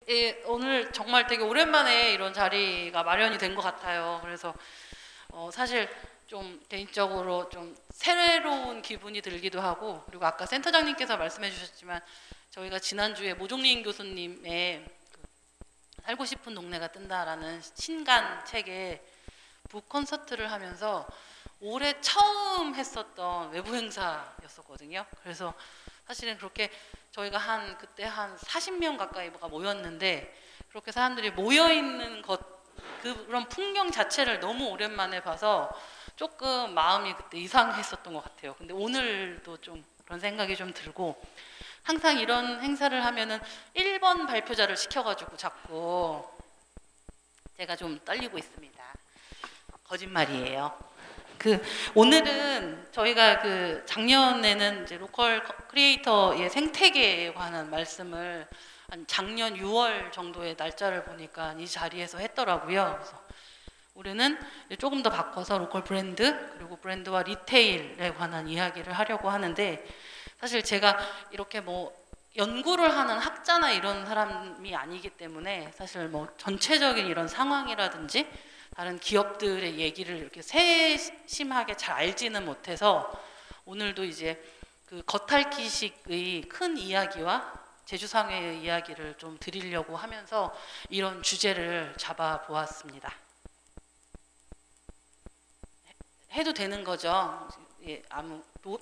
예, 오늘 정말 되게 오랜만에 이런 자리가 마련이 된 것 같아요. 그래서 사실 좀 개인적으로 좀 새로운 기분이 들기도 하고, 그리고 아까 센터장님께서 말씀해 주셨지만 저희가 지난주에 모종린 교수님의 살고 싶은 동네가 뜬다라는 신간 책에 북 콘서트를 하면서 올해 처음 했었던 외부 행사였었거든요. 그래서 사실은 그렇게 저희가 그때 한 40명 가까이가 모였는데, 그렇게 사람들이 모여 있는 그런 풍경 자체를 너무 오랜만에 봐서 조금 마음이 그때 이상했었던 것 같아요. 근데 오늘도 좀 그런 생각이 좀 들고, 항상 이런 행사를 하면은 1번 발표자를 시켜가지고 자꾸 제가 좀 떨리고 있습니다. 거짓말이에요. 오늘은 저희가 작년에는 이제 로컬 크리에이터의 생태계에 관한 말씀을 한 작년 6월 정도의 날짜를 보니까 이 자리에서 했더라고요. 그래서 올해는 조금 더 바꿔서 로컬 브랜드, 그리고 브랜드와 리테일에 관한 이야기를 하려고 하는데, 사실 제가 이렇게 뭐 연구를 하는 학자나 이런 사람이 아니기 때문에 사실 뭐 전체적인 이런 상황이라든지 다른 기업들의 얘기를 이렇게 세심하게 잘 알지는 못해서, 오늘도 이제 그 겉핥기식의 큰 이야기와 제주상해의 이야기를 좀 드리려고 하면서 이런 주제를 잡아 보았습니다. 해도 되는 거죠? 예,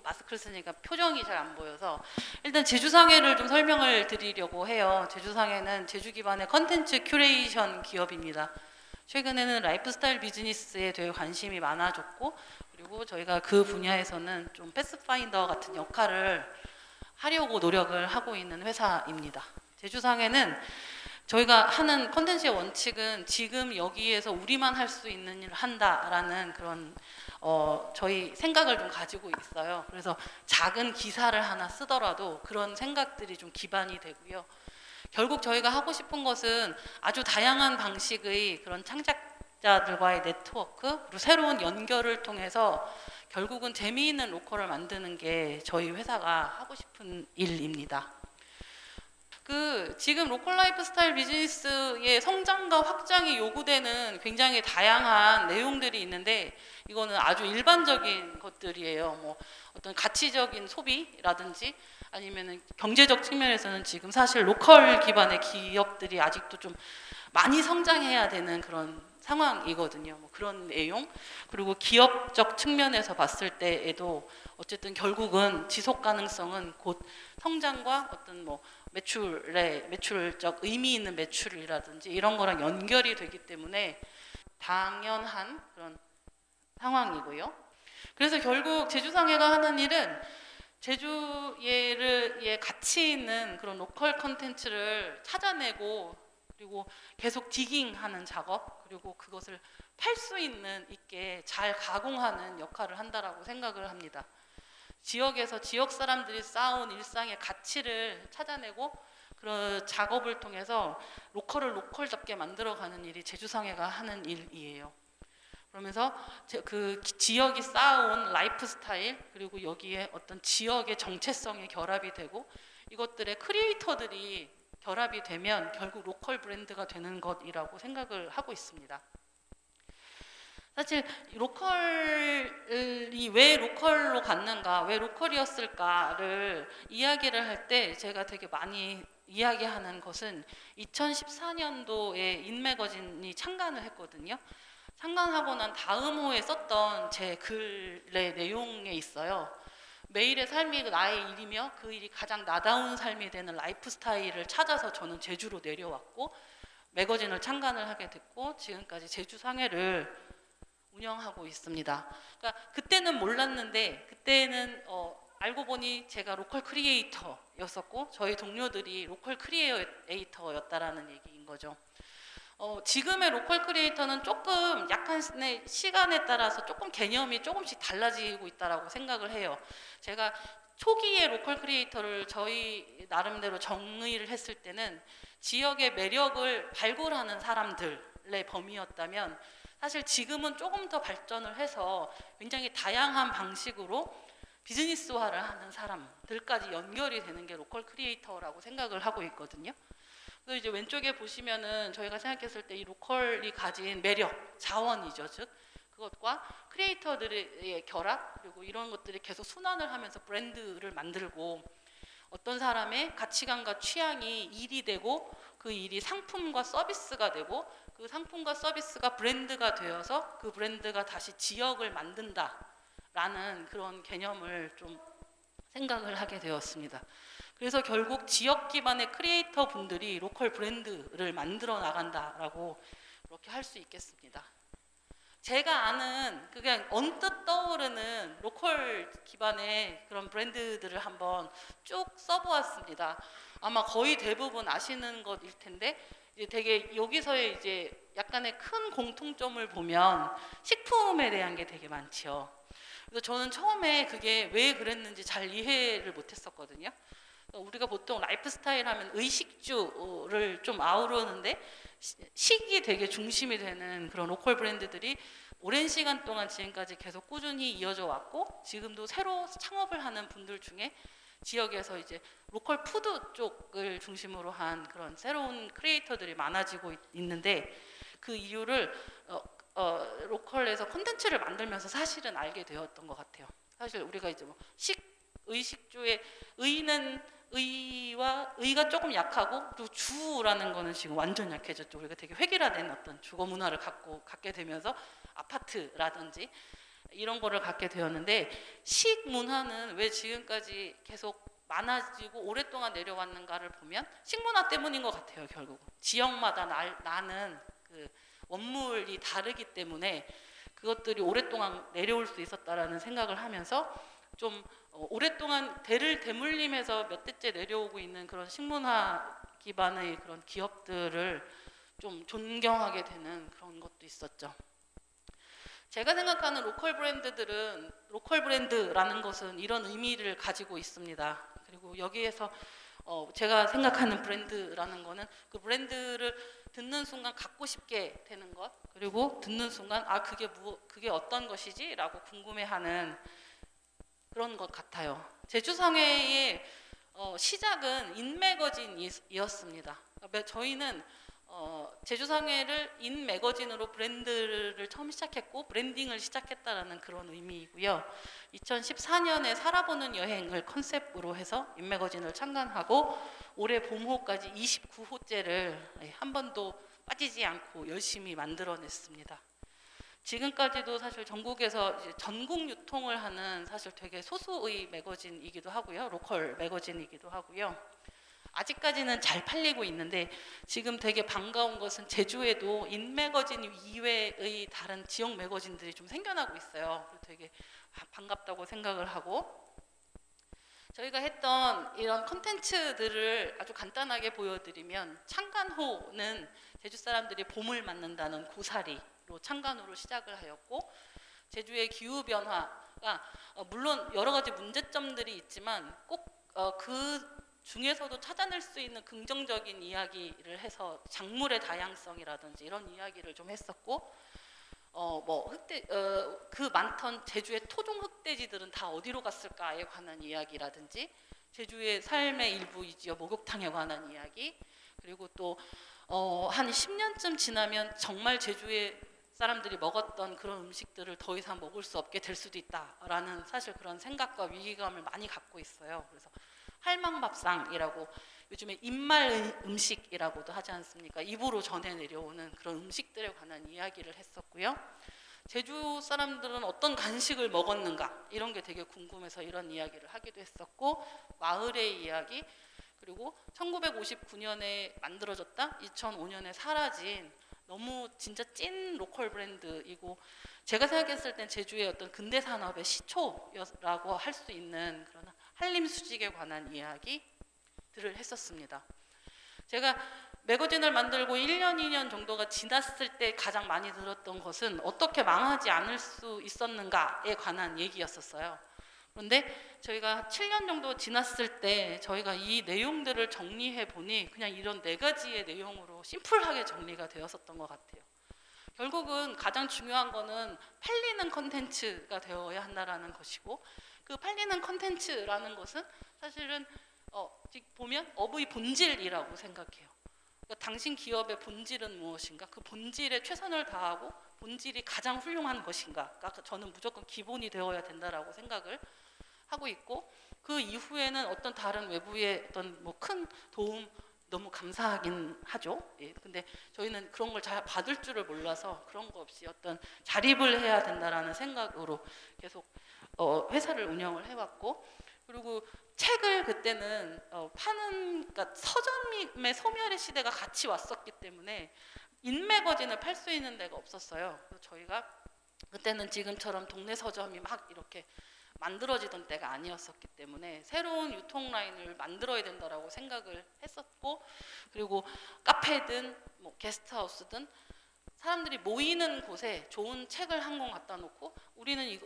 마스크를 쓰니까 표정이 잘 안 보여서 일단 제주상해를 좀 설명을 드리려고 해요. 제주상해는 제주 기반의 컨텐츠 큐레이션 기업입니다. 최근에는 라이프스타일 비즈니스에 되게 관심이 많아졌고, 그리고 저희가 그 분야에서는 좀 패스파인더 같은 역할을 하려고 노력을 하고 있는 회사입니다. 제주상해는 저희가 하는 컨텐츠의 원칙은 지금 여기에서 우리만 할 수 있는 일을 한다라는 그런 저희 생각을 좀 가지고 있어요. 그래서 작은 기사를 하나 쓰더라도 그런 생각들이 좀 기반이 되고요. 결국 저희가 하고 싶은 것은 아주 다양한 방식의 그런 창작자들과의 네트워크, 그리고 새로운 연결을 통해서 결국은 재미있는 로컬을 만드는 게 저희 회사가 하고 싶은 일입니다. 지금 로컬 라이프 스타일 비즈니스의 성장과 확장이 요구되는 굉장히 다양한 내용들이 있는데, 이거는 아주 일반적인 것들이에요. 뭐 어떤 가치적인 소비라든지 아니면은 경제적 측면에서는 지금 사실 로컬 기반의 기업들이 아직도 좀 많이 성장해야 되는 그런 상황이거든요. 뭐 그런 내용, 그리고 기업적 측면에서 봤을 때에도 어쨌든 결국은 지속 가능성은 곧 성장과 어떤 뭐 매출적 의미 있는 매출이라든지 이런 거랑 연결이 되기 때문에 당연한 그런 상황이고요. 그래서 결국 제주상해가 하는 일은 제주의 가치 있는 그런 로컬 컨텐츠를 찾아내고, 그리고 계속 디깅하는 작업, 그리고 그것을 팔 수 있게 잘 가공하는 역할을 한다라고 생각을 합니다. 지역에서 지역 사람들이 쌓아온 일상의 가치를 찾아내고 그런 작업을 통해서 로컬을 로컬답게 만들어가는 일이 제주상해가 하는 일이에요. 그러면서 그 지역이 쌓아온 라이프 스타일, 그리고 여기에 어떤 지역의 정체성이 결합이 되고 이것들의 크리에이터들이 결합이 되면 결국 로컬 브랜드가 되는 것이라고 생각을 하고 있습니다. 사실 로컬이 왜 로컬로 갔는가, 왜 로컬이었을까를 이야기를 할 때 제가 되게 많이 이야기하는 것은 2014년도에 인매거진이 창간을 했거든요. 창간하고 난 다음 호에 썼던 제 글의 내용에 있어요. 매일의 삶이 나의 일이며 그 일이 가장 나다운 삶이 되는 라이프 스타일을 찾아서 저는 제주로 내려왔고 매거진을 창간을 하게 됐고 지금까지 제주 상해를 운영하고 있습니다. 그러니까 그때는 몰랐는데 그때는 알고 보니 제가 로컬 크리에이터였었고 저희 동료들이 로컬 크리에이터였다라는 얘기인 거죠. 지금의 로컬 크리에이터는 조금 약간의 시간에 따라서 조금 개념이 조금씩 달라지고 있다라고 생각을 해요. 제가 초기의 로컬 크리에이터를 저희 나름대로 정의를 했을 때는 지역의 매력을 발굴하는 사람들의 범위였다면, 사실 지금은 조금 더 발전을 해서 굉장히 다양한 방식으로 비즈니스화를 하는 사람들까지 연결이 되는 게 로컬 크리에이터라고 생각을 하고 있거든요. 그래서 이제 왼쪽에 보시면은 저희가 생각했을 때 이 로컬이 가진 매력, 자원이죠. 즉 그것과 크리에이터들의 결합, 그리고 이런 것들이 계속 순환을 하면서 브랜드를 만들고, 어떤 사람의 가치관과 취향이 일이 되고 그 일이 상품과 서비스가 되고 그 상품과 서비스가 브랜드가 되어서 그 브랜드가 다시 지역을 만든다라는 그런 개념을 좀 생각을 하게 되었습니다. 그래서 결국 지역 기반의 크리에이터 분들이 로컬 브랜드를 만들어 나간다라고 그렇게 할 수 있겠습니다. 제가 아는 그냥 언뜻 떠오르는 로컬 기반의 그런 브랜드들을 한번 쭉 써보았습니다. 아마 거의 대부분 아시는 것일 텐데, 이제 되게 여기서의 이제 약간의 큰 공통점을 보면 식품에 대한 게 되게 많죠. 그래서 저는 처음에 그게 왜 그랬는지 잘 이해를 못했었거든요. 우리가 보통 라이프 스타일 하면 의식주를 좀 아우르는데 식이 되게 중심이 되는 그런 로컬 브랜드들이 오랜 시간 동안 지금까지 계속 꾸준히 이어져 왔고, 지금도 새로 창업을 하는 분들 중에 지역에서 이제 로컬 푸드 쪽을 중심으로 한 그런 새로운 크리에이터들이 많아지고 있는데, 그 이유를 로컬에서 콘텐츠를 만들면서 사실은 알게 되었던 것 같아요. 사실 우리가 이제 뭐 의식주의 의가 조금 약하고, 또 주라는 거는 지금 완전 약해졌죠. 우리가 되게 획일화된 어떤 주거 문화를 갖게 되면서 아파트라든지 이런 거를 갖게 되었는데, 식 문화는 왜 지금까지 계속 많아지고 오랫동안 내려왔는가를 보면 식문화 때문인 것 같아요. 결국 지역마다 나는 그 원물이 다르기 때문에 그것들이 오랫동안 내려올 수 있었다라는 생각을 하면서 좀 오랫동안 대를 대물림해서 몇 대째 내려오고 있는 그런 식문화 기반의 그런 기업들을 좀 존경하게 되는 그런 것도 있었죠. 제가 생각하는 로컬 브랜드들은, 로컬 브랜드라는 것은 이런 의미를 가지고 있습니다. 그리고 여기에서 제가 생각하는 브랜드라는 거는 그 브랜드를 듣는 순간 갖고 싶게 되는 것, 그리고 듣는 순간 그게 어떤 것이지? 라고 궁금해하는 그런 것 같아요. 제주상회의 시작은 인매거진이었습니다. 저희는 제주상회를 인매거진으로 브랜드를 처음 시작했고 브랜딩을 시작했다라는 그런 의미이고요. 2014년에 살아보는 여행을 컨셉으로 해서 인매거진을 창간하고 올해 봄호까지 29호째를 한 번도 빠지지 않고 열심히 만들어냈습니다. 지금까지도 사실 전국에서 이제 전국 유통을 하는 사실 되게 소수의 매거진이기도 하고요. 로컬 매거진이기도 하고요. 아직까지는 잘 팔리고 있는데, 지금 되게 반가운 것은 제주에도 인매거진 이외의 다른 지역 매거진들이 좀 생겨나고 있어요. 되게 반갑다고 생각을 하고, 저희가 했던 이런 콘텐츠들을 아주 간단하게 보여드리면, 창간호는 제주 사람들이 봄을 맞는다는 고사리로 창간호로 시작을 하였고, 제주의 기후변화가 물론 여러 가지 문제점들이 있지만 꼭 그 중에서도 찾아낼 수 있는 긍정적인 이야기를 해서 작물의 다양성이라든지 이런 이야기를 좀 했었고, 그 많던 제주의 토종 흑돼지들은 다 어디로 갔을까에 관한 이야기라든지, 제주의 삶의 일부이지요 목욕탕에 관한 이야기, 그리고 또 한 10년쯤 지나면 정말 제주의 사람들이 먹었던 그런 음식들을 더 이상 먹을 수 없게 될 수도 있다라는 사실 그런 생각과 위기감을 많이 갖고 있어요. 그래서 할망밥상이라고, 요즘에 입말 음식이라고도 하지 않습니까? 입으로 전해 내려오는 그런 음식들에 관한 이야기를 했었고요. 제주 사람들은 어떤 간식을 먹었는가 이런 게 되게 궁금해서 이런 이야기를 하기도 했었고, 마을의 이야기, 그리고 1959년에 만들어졌다 2005년에 사라진 너무 진짜 찐 로컬 브랜드이고, 제가 생각했을 땐 제주의 어떤 근대 산업의 시초라고 할 수 있는 그런 한림 수직에 관한 이야기들을 했었습니다. 제가 매거진을 만들고 1년, 2년 정도가 지났을 때 가장 많이 들었던 것은 어떻게 망하지 않을 수 있었는가에 관한 얘기였었어요. 그런데 저희가 7년 정도 지났을 때 저희가 이 내용들을 정리해 보니 그냥 이런 4가지의 내용으로 심플하게 정리가 되었었던 것 같아요. 결국은 가장 중요한 거는 팔리는 컨텐츠가 되어야 한다는 것이고, 그 팔리는 컨텐츠라는 것은 사실은 보면 업의 본질이라고 생각해요. 그러니까 당신 기업의 본질은 무엇인가? 그 본질에 최선을 다하고 본질이 가장 훌륭한 것인가가 저는 무조건 기본이 되어야 된다라고 생각을 하고 있고, 그 이후에는 어떤 다른 외부의 어떤 뭐 큰 도움 너무 감사하긴 하죠. 예, 근데 저희는 그런 걸 잘 받을 줄을 몰라서 그런 거 없이 어떤 자립을 해야 된다라는 생각으로 계속 회사를 운영을 해왔고, 그리고 책을 그때는 그러니까 서점의 소멸의 시대가 같이 왔었기 때문에 인매거진을 팔 수 있는 데가 없었어요. 그래서 저희가 그때는 지금처럼 동네 서점이 막 이렇게 만들어지던 때가 아니었었기 때문에 새로운 유통 라인을 만들어야 된다라고 생각을 했었고, 그리고 카페든 뭐 게스트하우스든 사람들이 모이는 곳에 좋은 책을 한 권 갖다 놓고 우리는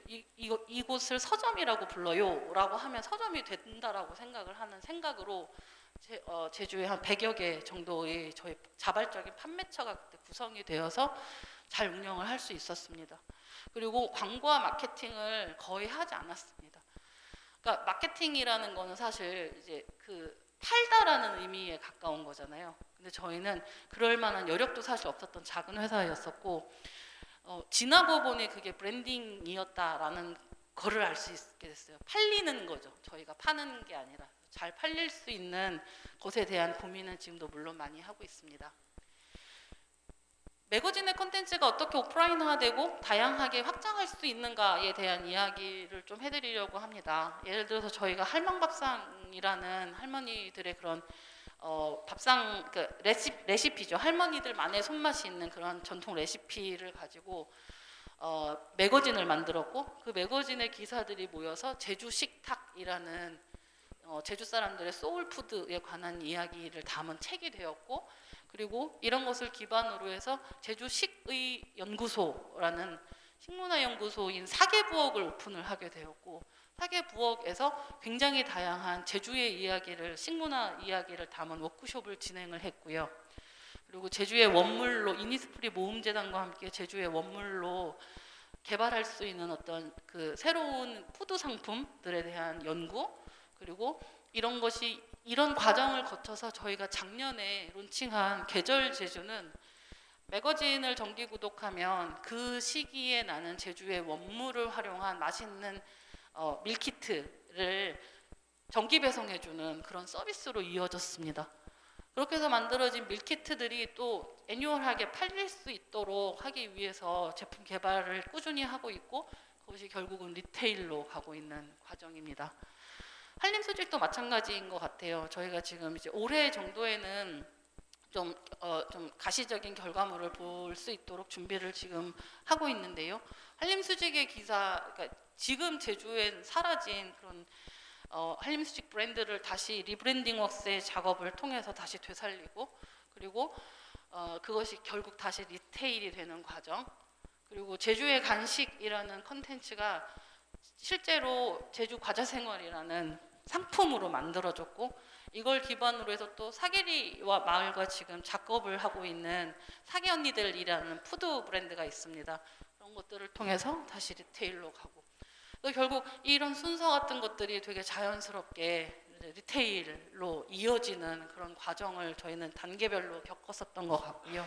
이곳을 서점이라고 불러요 라고 하면 서점이 된다라고 생각을 하는 생각으로 제주에 한 100여 개 정도의 저희 자발적인 판매처가 그때 구성이 되어서 잘 운영을 할 수 있었습니다. 그리고 광고와 마케팅을 거의 하지 않았습니다. 그러니까 마케팅이라는 거는 사실 이제 그 팔다라는 의미에 가까운 거잖아요. 근데 저희는 그럴 만한 여력도 사실 없었던 작은 회사였었고, 지나고 보니 그게 브랜딩이었다라는 거를 알 수 있게 됐어요. 팔리는 거죠. 저희가 파는 게 아니라 잘 팔릴 수 있는 것에 대한 고민은 지금도 물론 많이 하고 있습니다. 매거진의 콘텐츠가 어떻게 오프라인화되고 다양하게 확장할 수 있는가에 대한 이야기를 좀 해드리려고 합니다. 예를 들어서 저희가 할망밥상이라는 할머니들의 그런 밥상 그 레시피죠. 할머니들만의 손맛이 있는 그런 전통 레시피를 가지고 매거진을 만들었고, 그 매거진의 기사들이 모여서 제주 식탁이라는 제주 사람들의 소울푸드에 관한 이야기를 담은 책이 되었고, 그리고 이런 것을 기반으로 해서 제주 식의 연구소라는 식문화연구소인 사계부엌을 오픈을 하게 되었고, 사계부엌에서 굉장히 다양한 제주의 이야기를, 식문화 이야기를 담은 워크숍을 진행을 했고요. 그리고 제주의 원물로 이니스프리 모음재단과 함께 제주의 원물로 개발할 수 있는 어떤 그 새로운 푸드 상품들에 대한 연구, 그리고 이런 과정을 거쳐서 저희가 작년에 론칭한 계절 제주는 매거진을 정기 구독하면 그 시기에 나는 제주의 원물을 활용한 맛있는 밀키트를 정기 배송해주는 그런 서비스로 이어졌습니다. 그렇게 해서 만들어진 밀키트들이 또 애뉴얼하게 팔릴 수 있도록 하기 위해서 제품 개발을 꾸준히 하고 있고, 그것이 결국은 리테일로 가고 있는 과정입니다. 한림수직도 마찬가지인 것 같아요. 저희가 지금 이제 올해 정도에는 좀 가시적인 결과물을 볼 수 있도록 준비를 지금 하고 있는데요. 한림수직의 그러니까 지금 제주엔 사라진 그런 한림수직 브랜드를 다시 리브랜딩 웍스의 작업을 통해서 다시 되살리고, 그리고 그것이 결국 다시 리테일이 되는 과정, 그리고 제주의 간식이라는 컨텐츠가 실제로 제주 과자생활이라는 상품으로 만들어졌고, 이걸 기반으로 해서 또 사계리와 마을과 지금 작업을 하고 있는 사계 언니들이라는 푸드 브랜드가 있습니다. 그런 것들을 통해서 다시 리테일로 가고, 또 결국 이런 순서 같은 것들이 되게 자연스럽게 리테일로 이어지는 그런 과정을 저희는 단계별로 겪었었던 것 같고요.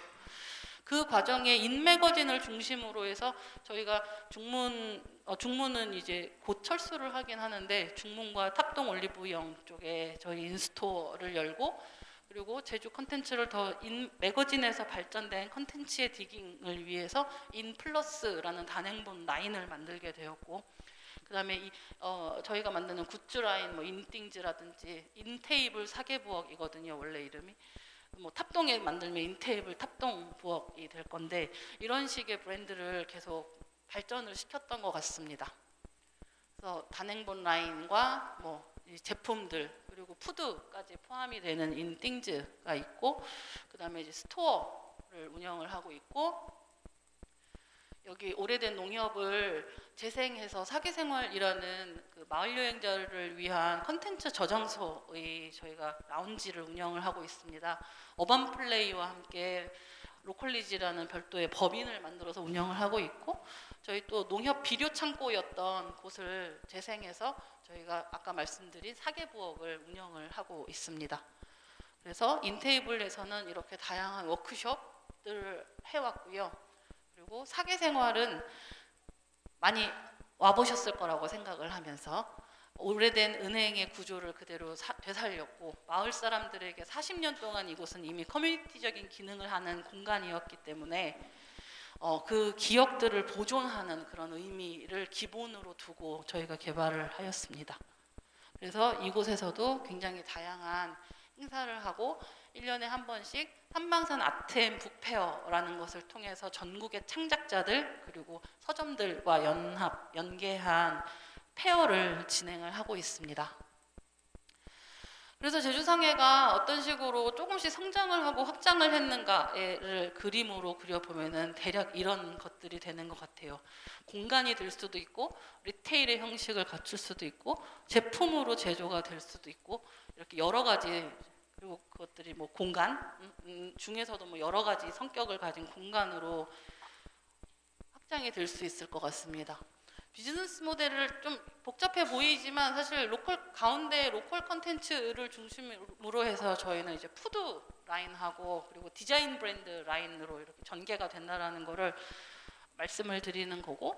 그 과정에 인매거진을 중심으로 해서 저희가 중문은 이제 곧 철수를 하긴 하는데, 중문과 탑동 올리브영 쪽에 저희 인스토어를 열고, 그리고 제주 컨텐츠를 더 매거진에서 발전된 컨텐츠의 디깅을 위해서 인플러스라는 단행본 라인을 만들게 되었고, 그 다음에 저희가 만드는 굿즈 라인, 뭐 인띵즈라든지 인테이블 사계부엌이거든요, 원래 이름이. 뭐 탑동에 만들면 인테이블 탑동 부엌이 될 건데, 이런 식의 브랜드를 계속 발전을 시켰던 것 같습니다. 그래서 단행본 라인과 뭐 제품들, 그리고 푸드까지 포함이 되는 인띵즈가 있고, 그 다음에 이제 스토어를 운영을 하고 있고, 여기 오래된 농협을 재생해서 사계생활이라는 그 마을 여행자를 위한 컨텐츠 저장소의 저희가 라운지를 운영을 하고 있습니다. 어반 플레이와 함께 로컬리지라는 별도의 법인을 만들어서 운영을 하고 있고, 저희 또 농협 비료 창고였던 곳을 재생해서 저희가 아까 말씀드린 사계부엌을 운영을 하고 있습니다. 그래서 인테이블에서는 이렇게 다양한 워크숍들을 해왔고요. 그리고 사계생활은 많이 와보셨을 거라고 생각을 하면서 오래된 은행의 구조를 그대로 되살렸고, 마을 사람들에게 40년 동안 이곳은 이미 커뮤니티적인 기능을 하는 공간이었기 때문에 그 기억들을 보존하는 그런 의미를 기본으로 두고 저희가 개발을 하였습니다. 그래서 이곳에서도 굉장히 다양한 행사를 하고 1년에 한 번씩 삼방산 아트앤 북페어라는 것을 통해서 전국의 창작자들 그리고 서점들과 연계한 페어를 진행을 하고 있습니다. 그래서 제주상해가 어떤 식으로 조금씩 성장을 하고 확장을 했는가를 그림으로 그려보면은 대략 이런 것들이 되는 것 같아요. 공간이 될 수도 있고, 리테일의 형식을 갖출 수도 있고, 제품으로 제조가 될 수도 있고, 이렇게 여러 가지, 그리고 그것들이 뭐 공간 중에서도 뭐 여러 가지 성격을 가진 공간으로 확장이 될 수 있을 것 같습니다. 비즈니스 모델을 좀 복잡해 보이지만 사실 가운데 로컬 컨텐츠를 중심으로 해서 저희는 이제 푸드 라인하고 그리고 디자인 브랜드 라인으로 이렇게 전개가 된다라는 거를 말씀을 드리는 거고,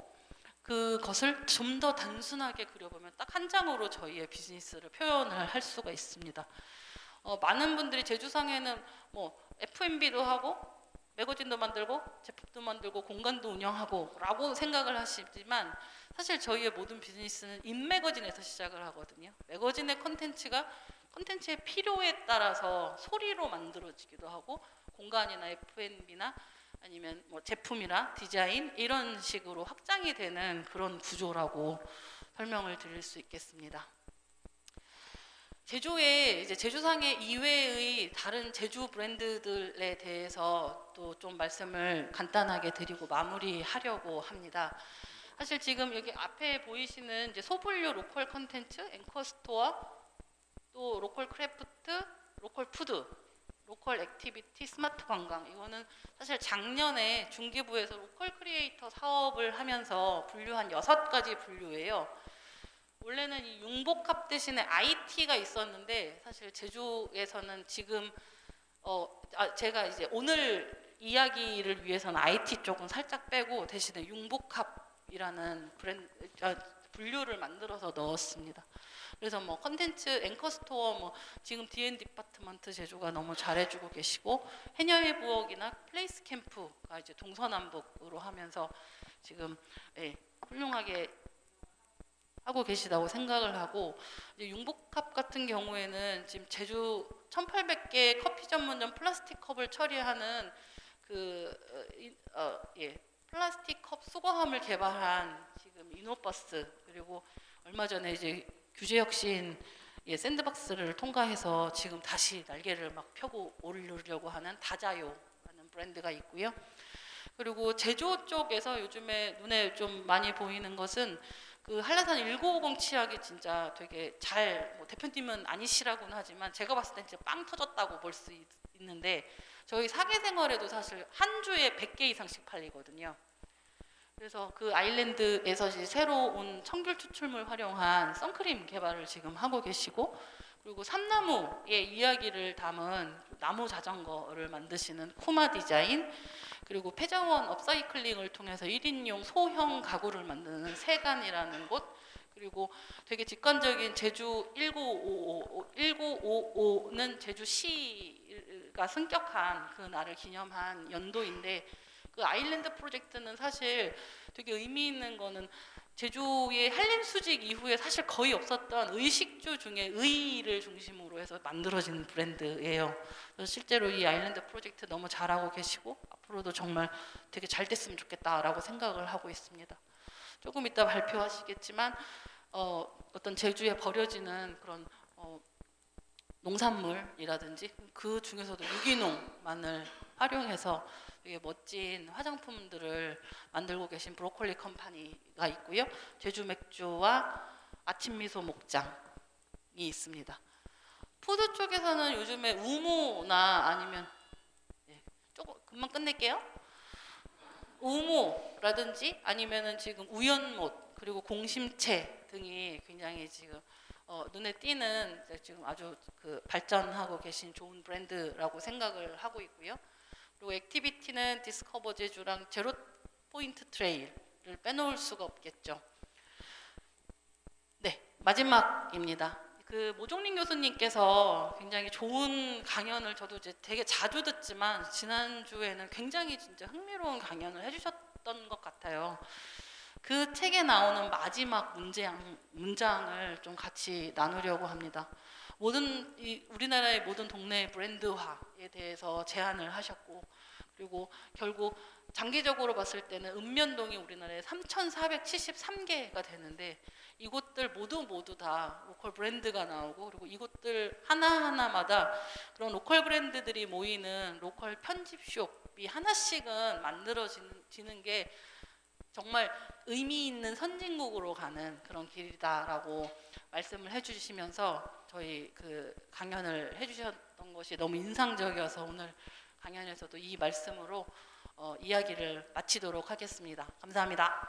그것을 좀 더 단순하게 그려보면 딱 한 장으로 저희의 비즈니스를 표현을 할 수가 있습니다. 많은 분들이 제주상해는 뭐 F&B도 하고 매거진도 만들고 제품도 만들고 공간도 운영하고 라고 생각을 하시지만, 사실 저희의 모든 비즈니스는 인매거진에서 시작을 하거든요. 매거진의 컨텐츠의 필요에 따라서 소리로 만들어지기도 하고, 공간이나 F&B나 아니면 뭐 제품이나 디자인 이런 식으로 확장이 되는 그런 구조라고 설명을 드릴 수 있겠습니다. 제주에 이제 제주상해 이외의 다른 제주 브랜드들에 대해서 또 좀 말씀을 간단하게 드리고 마무리하려고 합니다. 사실 지금 여기 앞에 보이시는 이제 소분류 로컬 컨텐츠, 앵커 스토어, 또 로컬 크래프트, 로컬 푸드, 로컬 액티비티, 스마트 관광, 이거는 사실 작년에 중기부에서 로컬 크리에이터 사업을 하면서 분류한 6가지 분류예요. 원래는 이 융복합 대신에 IT가 있었는데, 사실 제주에서는 지금 제가 이제 오늘 이야기를 위해서는 IT 쪽은 살짝 빼고 대신에 융복합이라는 분류를 만들어서 넣었습니다. 그래서 뭐 컨텐츠, 앵커 스토어, 뭐 지금 D&D 디파트먼트 제주가 너무 잘해주고 계시고, 해녀의 부엌이나 플레이스 캠프가 이제 동서남북으로 하면서 지금 훌륭하게 하고 계시다고 생각을 하고, 이제 융복합 같은 경우에는 지금 제주 1800개 커피 전문점 플라스틱 컵을 처리하는 플라스틱 컵 수거함을 개발한 지금 이노버스, 그리고 얼마 전에 이제 규제 혁신 샌드박스를 통과해서 지금 다시 날개를 막 펴고 오르려고 하는 다자요라는 브랜드가 있고요. 그리고 제조 쪽에서 요즘에 눈에 좀 많이 보이는 것은 그 한라산 1950 치약이 진짜 되게 뭐 대표님은 아니시라고는 하지만 제가 봤을 땐 진짜 빵 터졌다고 볼 수 있는데, 저희 사계생활에도 사실 한 주에 100개 이상씩 팔리거든요. 그래서 그 아일랜드에서 새로 온 청귤 추출물 활용한 선크림 개발을 지금 하고 계시고, 그리고 삼나무의 이야기를 담은 나무 자전거를 만드시는 쿠마 디자인, 그리고 폐자원 업사이클링을 통해서 1인용 소형 가구를 만드는 세간이라는 곳, 그리고 되게 직관적인 제주 1955는 제주시가 승격한 그 날을 기념한 연도인데, 그 아일랜드 프로젝트는 사실 되게 의미 있는 거는 제주의 한림 수직 이후에 사실 거의 없었던 의식주 중에 의를 중심으로 해서 만들어진 브랜드예요. 그래서 실제로 이 아일랜드 프로젝트 너무 잘하고 계시고 앞으로도 정말 되게 잘 됐으면 좋겠다라고 생각을 하고 있습니다. 조금 이따 발표하시겠지만 어떤 제주에 버려지는 그런 농산물이라든지 그 중에서도 유기농만을 활용해서 되게 멋진 화장품들을 만들고 계신 브로콜리 컴퍼니가 있고요. 제주 맥주와 아침 미소 목장이 있습니다. 푸드 쪽에서는 요즘에 우무나 아니면 조금 금방 끝낼게요. 우모라든지 아니면은 지금 우연못 그리고 공심채 등이 굉장히 지금 눈에 띄는 지금 아주 그 발전하고 계신 좋은 브랜드라고 생각을 하고 있고요. 그리고 액티비티는 디스커버 제주랑 제로 포인트 트레일을 빼놓을 수가 없겠죠. 네, 마지막입니다. 그 모종린 교수님께서 굉장히 좋은 강연을 저도 이제 되게 자주 듣지만 지난주에는 굉장히 진짜 흥미로운 강연을 해주셨던 것 같아요. 그 책에 나오는 마지막 문장을 좀 같이 나누려고 합니다. 우리나라의 모든 동네 브랜드화에 대해서 제안을 하셨고, 그리고 결국 장기적으로 봤을 때는 읍면동이 우리나라에 3,473개가 되는데 이곳들 모두 다 로컬 브랜드가 나오고, 그리고 이곳들 하나하나마다 그런 로컬 브랜드들이 모이는 로컬 편집숍이 하나씩은 만들어지는 게 정말 의미 있는 선진국으로 가는 그런 길이다라고 말씀을 해주시면서 저희 그 강연을 해주셨던 것이 너무 인상적이어서 오늘 강연에서도 이 말씀으로 이야기를 마치도록 하겠습니다. 감사합니다.